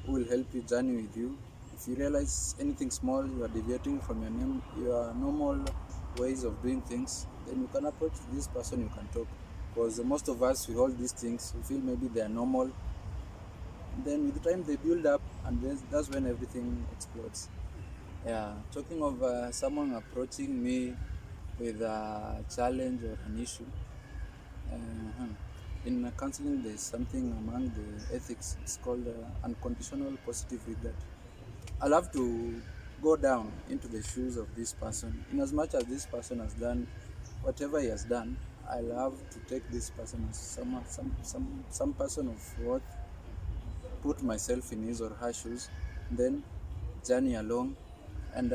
S2: who will help you journey with you. If you realize anything small, you are deviating from your normal ways of doing things, then you can approach this person, you can talk. Because most of us, we hold these things, we feel maybe they are normal. Then with the time they build up, and that's when everything explodes. Yeah, talking of someone approaching me with a challenge or an issue, in counseling there's something among the ethics, it's called unconditional positive regard. I love to go down into the shoes of this person. In as much as this person has done whatever he has done, I love to take this person as some person of worth, put myself in his or her shoes, then journey along and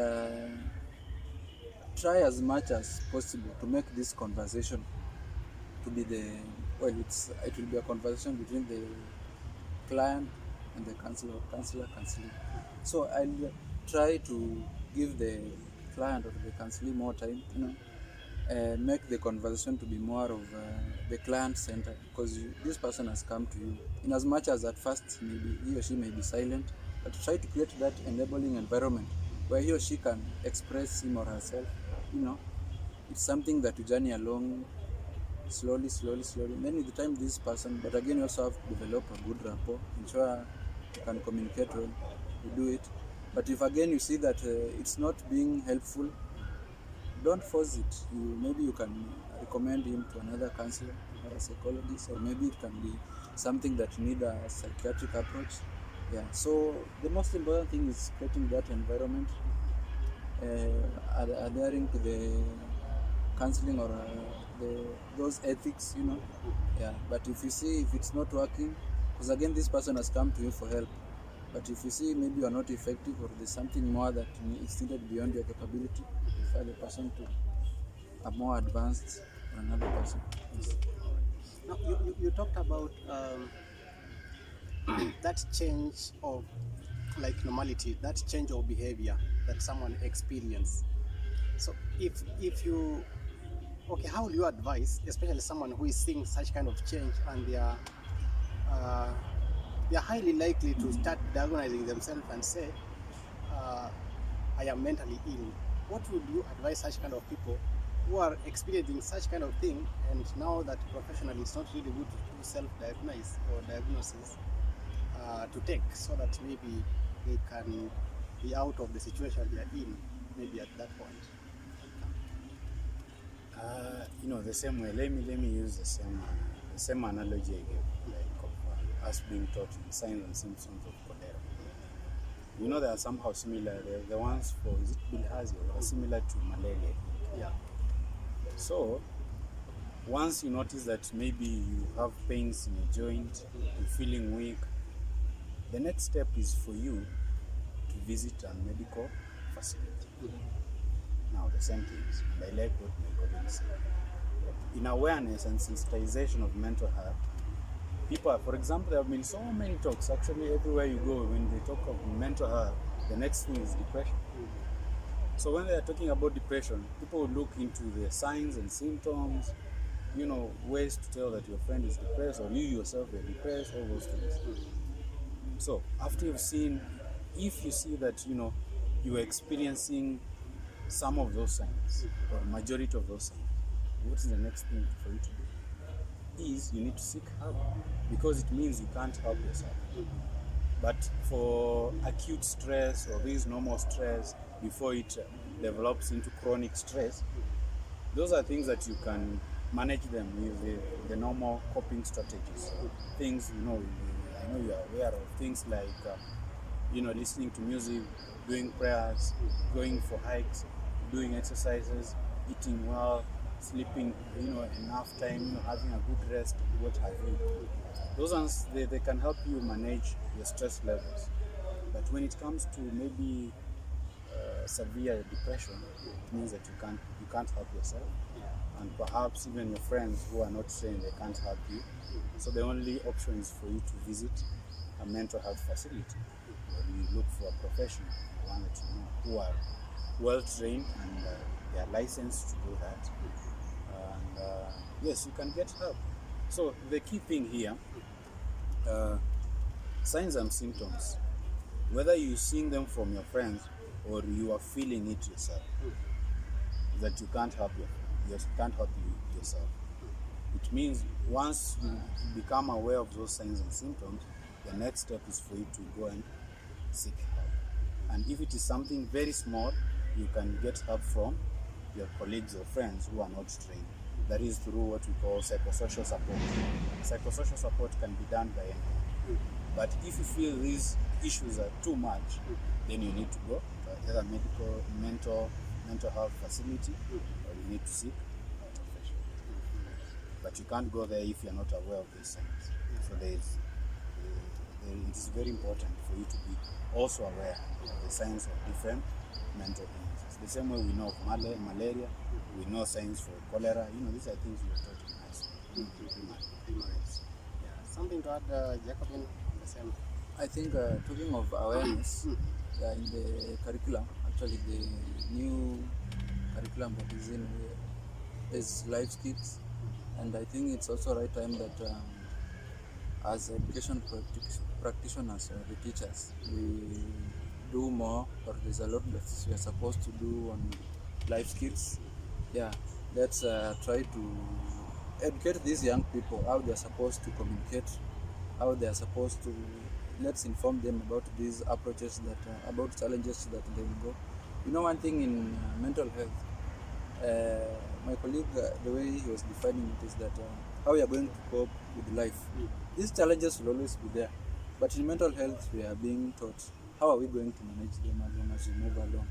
S2: try as much as possible to make this conversation to be it will be a conversation between the client and the counselor. So I'll try to give the client or the counselor more time, make the conversation to be more of the client center, because this person has come to you. In as much as at first maybe he or she may be silent, but try to create that enabling environment where he or she can express him or herself. It's something that you journey along slowly. And then with the time this person, but again you also have to develop a good rapport, ensure you can communicate well, you do it. But if again you see that it's not being helpful, don't force it. Maybe you can recommend him to another counselor or a psychologist, or maybe it can be something that you need a psychiatric approach. Yeah. So the most important thing is creating that environment, adhering to the counseling or those ethics, Yeah. But if you see if it's not working, because again this person has come to you for help. But if you see maybe you are not effective or there's something more that is needed beyond your capability, refer the person to a more advanced or another person. Yes.
S1: Now, you talked about that change of like normality, that change of behavior that someone experience. So if you, okay, how will you advise, especially someone who is seeing such kind of change and they are highly likely to start diagnosing themselves and say, I am mentally ill. What would you advise such kind of people who are experiencing such kind of thing, and now that professionally it's not really good to do self-diagnose or diagnosis, to take, so that maybe they can be out of the situation they are in, maybe at that point?
S3: The same way. Let me use the same analogy I gave, like of us being taught the signs and symptoms of cholera. They are somehow similar. The ones for, is it bilharzia, are similar to malaria.
S1: Yeah.
S3: So once you notice that maybe you have pains in a joint, you're feeling weak, the next step is for you to visit a medical facility. Now, the same things, and I like what my colleagues say. In awareness and sensitization of mental health, people are, for example, there have been so many talks, actually everywhere you go, when they talk of mental health, the next thing is depression. So when they are talking about depression, people will look into the signs and symptoms, ways to tell that your friend is depressed or you yourself are depressed, all those things. So after you've seen, if you see that, you are experiencing some of those signs or majority of those signs, what is the next thing for you to do? Is you need to seek help, because it means you can't help yourself. But for acute stress or this normal stress before it develops into chronic stress, those are things that you can manage them with the normal coping strategies. Things, I know you are aware of things like, listening to music, doing prayers, going for hikes, doing exercises, eating well, sleeping, enough time, having a good rest, what have you. Those ones, they can help you manage your stress levels. But when it comes to maybe severe depression, it means that you can't help yourself, and perhaps even your friends who are not trained, they can't help you. So the only option is for you to visit a mental health facility, where you look for a professional, one that you know, who are well trained and they are licensed to do that. And yes, you can get help. So the key thing here, signs and symptoms, whether you're seeing them from your friends or you are feeling it yourself, that you can't help yourself. It means once you become aware of those signs and symptoms, the next step is for you to go and seek help. And if it is something very small, you can get help from your colleagues or friends who are not trained. That is through what we call psychosocial support. Psychosocial support can be done by anyone. But if you feel these issues are too much, then you need to go to either mental health facility, or you need to seek a professional. But you can't go there if you're not aware of these signs. So it is very important for you to be also aware of the signs of different mental illnesses. The same way we know of malaria, we know signs for cholera. These are things we are taught in high school.
S1: Yeah. Something to add, Jacobin, on the same.
S2: I think talking of awareness, in the curriculum, actually the new curriculum that is in is life skills, and I think it's also right time that as education practitioners or the teachers, we do more, or there's a lot that we are supposed to do on life skills. Yeah, let's try to educate these young people how they are supposed to communicate, how they are supposed to. Let's inform them about these approaches about challenges that they will go. One thing in mental health, my colleague, the way he was defining it is that how we are going to cope with life. These challenges will always be there, but in mental health we are being taught how are we going to manage them as long as we move along.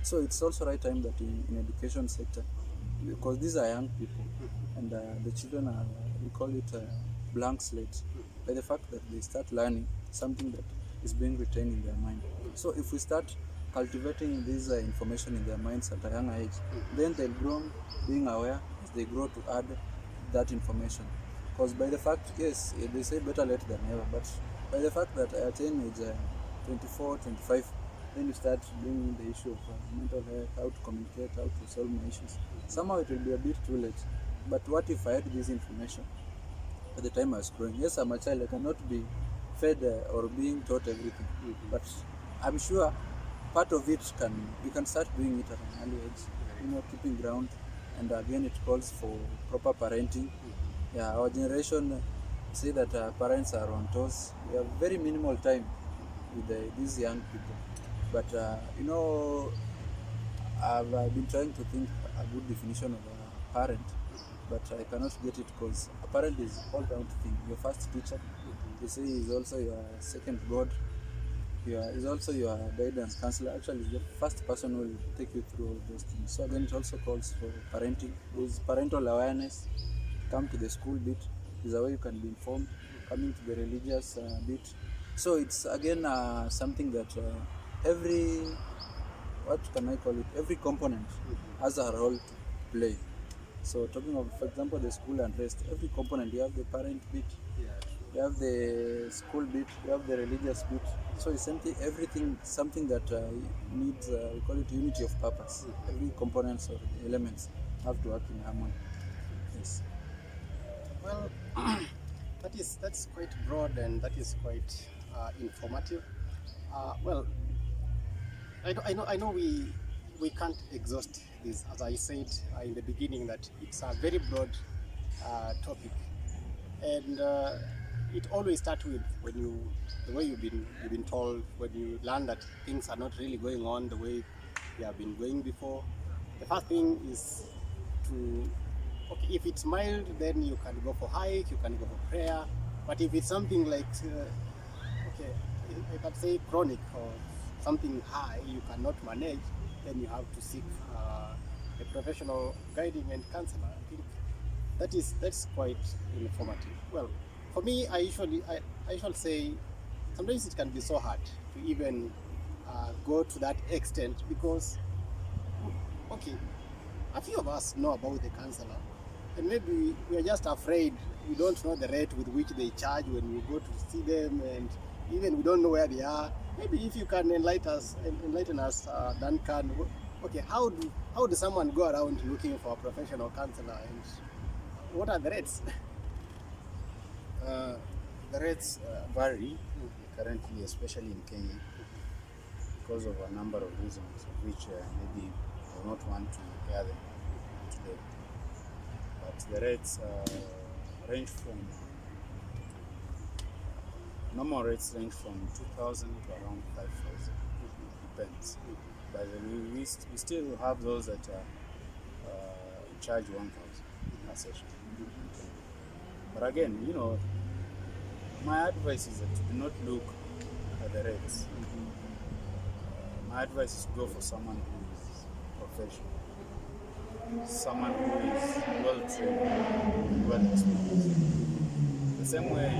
S2: So it's also right time that in education sector, because these are young people, and the children are, we call it blank slate, by the fact that they start learning something that is being retained in their mind. So if we start cultivating this information in their minds at a young age, then they'll grow being aware as they grow to add that information. Because by the fact, yes, they say better late than never, but by the fact that I attain age 24, 25, then you start bringing the issue of mental health, how to communicate, how to solve my issues. Somehow it will be a bit too late. But what if I had this information at the time I was growing? Yes, I'm a child, I cannot be fed or being taught everything. But I'm sure part of it you can start doing it at an early age, keeping ground. And again, it calls for proper parenting. Yeah, our generation say that parents are on toes. We have very minimal time with these young people. But I've been trying to think a good definition of a parent, but I cannot get it, because a parent is all-round thing. Your first teacher, they say, is also your second God. Is also your guidance counselor. Actually, is the first person who will take you through all those things. So again, it also calls for parenting. There is parental awareness. come to the school bit, is a way you can be informed. Coming to the religious bit, so it's again something that every, what can I call it, every component has a role to play. So talking of, for example, the school and rest, every component, you have the parent bit, you have the school bit, you have the religious bit. So essentially everything, something that needs, we call it unity of purpose. Every components or elements have to work in harmony. Yes.
S1: Well, that's quite broad and that is quite informative. Well, I know we can't exhaust this. As I said in the beginning, that it's a very broad topic, and it always starts with the way you've been told, when you learn that things are not really going on the way they have been going before. The first thing is to, okay, if it's mild, then you can go for hike, you can go for prayer. But if it's something like okay, I can say chronic or something high you cannot manage, then you have to seek a professional guiding and counselor. I think that's quite informative. Well, for me, I usually say sometimes it can be so hard to even go to that extent, because okay, a few of us know about the counselor, and maybe we are just afraid. We don't know the rate with which they charge when we go to see them, and even we don't know where they are. Maybe if you can enlighten us, Dancan. Okay, how do someone go around looking for a professional counselor, and what are the rates?
S3: The rates vary currently, especially in Kenya, because of a number of reasons, of which maybe I will not want to air them today. But the rates range from, normal rates range from 2,000 to around 5,000. Depends. But we still have those that charge 1,000 a session. But again, my advice is that do not look at the rates. My advice is to go for someone who is professional, someone who is well trained, well experienced. The same way,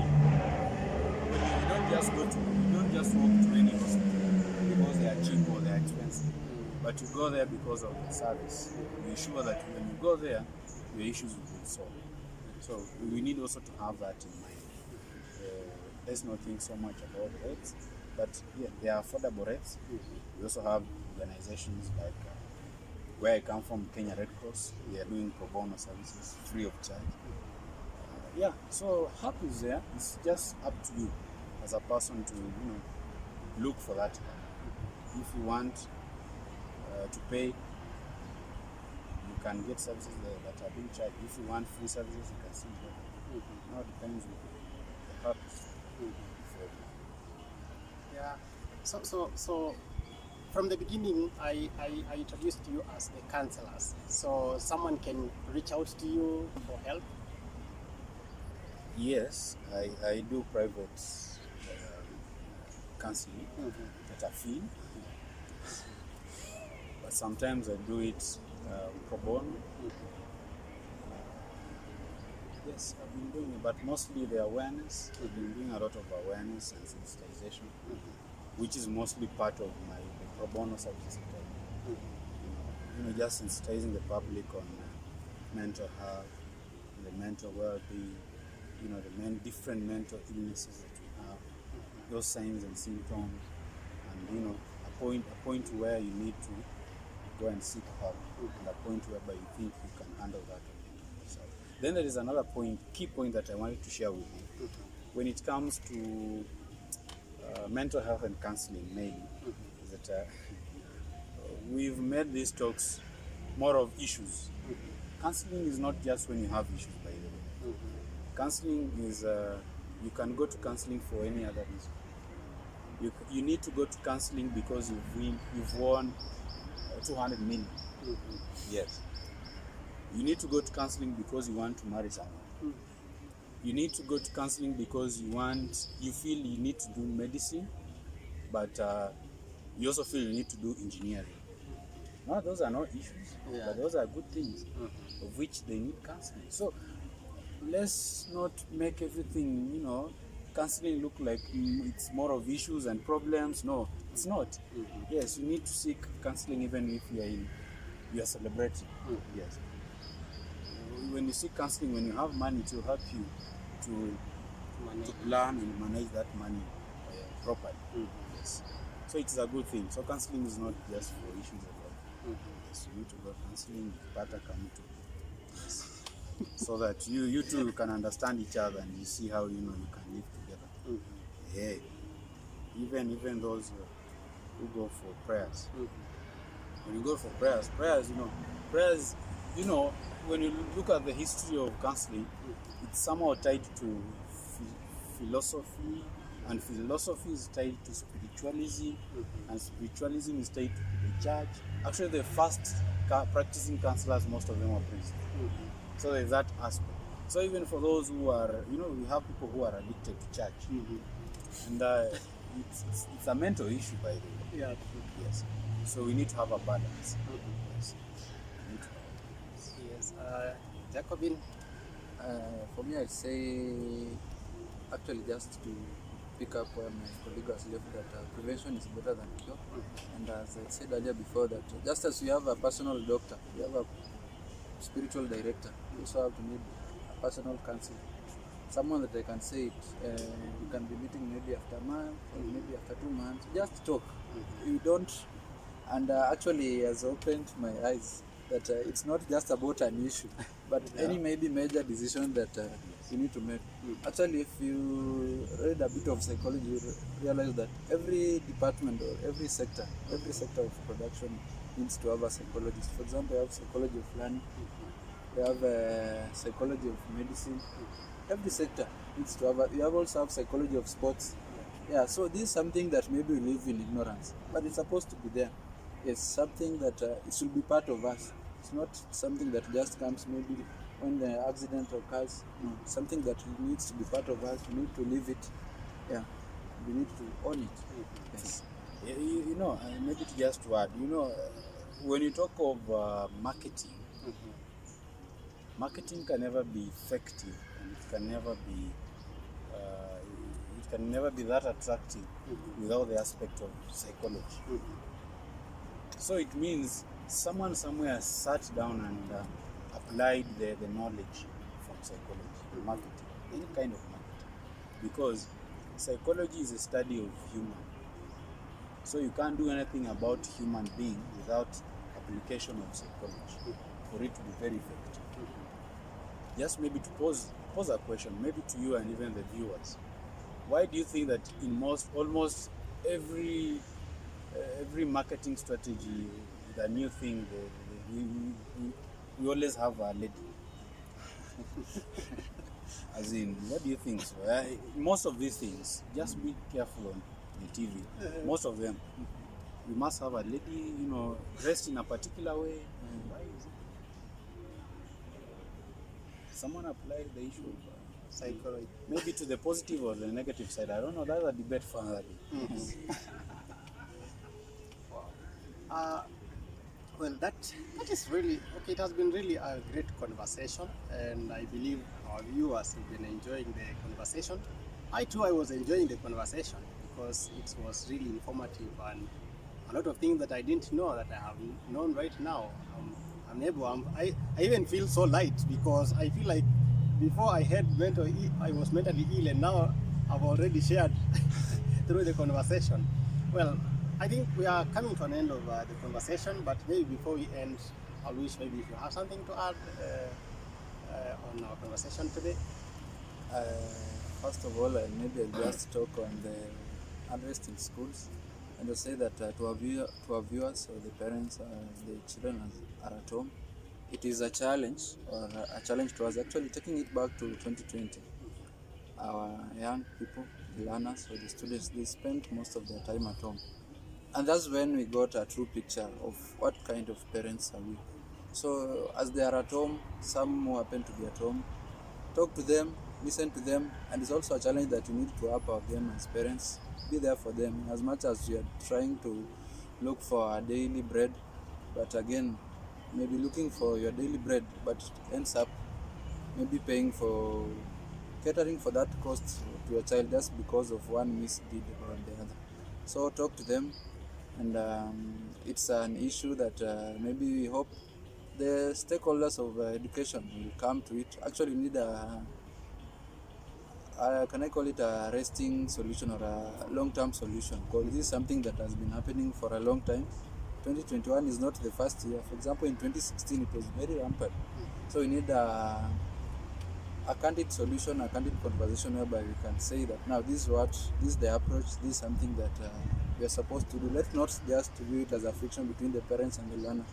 S3: you don't just walk to any hospital because they are cheap or they are expensive, but you go there because of the service. You ensure that when you go there, your issues will be solved. So we need also to have that in mind. Let's not think so much about rates, but yeah, they are affordable rates. We also have organizations like where I come from, Kenya Red Cross. They are doing pro bono services free of charge. Yeah, so help is there. It's just up to you as a person to look for that. If you want to pay, you can get services that are being charged. If you want free services, you can still get them. Now it depends on the purpose.
S1: Yeah. So from the beginning, I introduced you as the counselors. So someone can reach out to you for help.
S3: Yes, I do private counseling at a fee, but sometimes I do it pro bono. Yes, I've been doing it, but mostly the awareness. I've been doing a lot of awareness and sensitization, which is mostly part of my pro bono services. Just sensitizing the public on mental health, the mental well-being, the different mental illnesses that we have, those signs and symptoms, and a point where you need to go and seek help, and a point whereby you think you can handle that on yourself. Then there is another key point that I wanted to share with you. When it comes to mental health and counseling mainly, is that we've made these talks more of issues. Counseling is not just when you have issues, by the way. Counseling is, you can go to counseling for any other reason. You need to go to counseling because you've won 200 million. Yes. You need to go to counseling because you want to marry someone. You need to go to counseling because you feel you need to do medicine, but you also feel you need to do engineering. No, those are not issues, but those are good things of which they need counseling. So let's not make everything, counseling look like it's more of issues and problems. No, it's not. Yes, you need to seek counseling even if you are celebrating. Yes. When you seek counseling, when you have money, to help you to plan and manage that money properly. Yes. So it's a good thing. So counseling is not just for issues of life. Yes, you need to go counseling, Baraka to. Yes. So that you two can understand each other and you see how you can live together. Yeah. Even those who go for prayers. When you go for prayers, when you look at the history of counseling, it's somehow tied to philosophy, and philosophy is tied to spiritualism, and spiritualism is tied to the church. Actually, the first practicing counselors, most of them are priests. So there's that aspect. So even for those who are, we have people who are addicted to church, and it's a mental issue, by the way.
S1: Yeah.
S3: Yes. So we need to have a balance. Yes.
S1: Yes. Jacobin.
S2: For me, I'd say actually just to pick up where my colleague has left, that prevention is better than cure. And as I said earlier before, that just as we have a personal doctor, we have a spiritual director, you also have to need a personal counselor. Someone that I can say it, you can be meeting maybe after a month or maybe after 2 months, just talk. You don't, and actually has opened my eyes that it's not just about an issue, but any maybe major decision that you need to make. Actually, if you read a bit of psychology, you realize that every department or every sector of production needs to have a psychologist. For example, you have psychology of learning, you have psychology of medicine. Every sector needs to have. You have also have psychology of sports. Yeah, so this is something that maybe we live in ignorance, but it's supposed to be there. It's something that it should be part of us. It's not something that just comes maybe when the accident occurs. No, something that needs to be part of us. We need to live it. Yeah, we need to own it. Yes.
S3: Maybe to just to add, when you talk of marketing, marketing can never be effective, and it can never be that attractive without the aspect of psychology. So it means someone somewhere sat down and applied the knowledge from psychology, marketing, any kind of marketing, because psychology is a study of human. So you can't do anything about human being without application of psychology for it to be very effective. Just maybe to pose a question, maybe to you and even the viewers. Why do you think that in almost every marketing strategy, the new thing, we always have a lady? As in, what do you think? So, most of these things, just be careful on the TV. Most of them, we must have a lady, dressed in a particular way. Why is it? Someone applied the issue of psychology, maybe to the positive or the negative side. I don't know. That's a debate for another day.
S1: Well, that is really okay. It has been really a great conversation, and I believe our viewers have been enjoying the conversation. I was enjoying the conversation because it was really informative, and a lot of things that I didn't know that I have known right now. I even feel so light because I feel like before I was mentally ill, and now I've already shared through the conversation. Well, I think we are coming to an end of the conversation, but maybe before we end, I wish maybe if you have something to add on our conversation today.
S2: First of all, maybe I'll just talk on the unrest in schools, and I'll say that to our viewers or the parents, the children are at home. It is a challenge to us. Actually, taking it back to 2020, our young people, the learners or the students, they spent most of their time at home. And that's when we got a true picture of what kind of parents are we. So as they are at home, some who happen to be at home, talk to them, listen to them, and it's also a challenge that you need to up our game as parents, be there for them as much as you are trying to look for a daily bread, but again, maybe looking for your daily bread, but it ends up maybe paying for catering for that cost to your child just because of one misdeed or the other. So talk to them, and it's an issue that maybe we hope the stakeholders of education will come to it. Actually, we need can I call it a resting solution or a long-term solution? Because this is something that has been happening for a long time. 2021 is not the first year. For example, in 2016 it was very rampant. So we need a candid solution, a candid conversation whereby we can say that now this is the approach, this is something that we are supposed to do. Let's not just view it as a friction between the parents and the learner.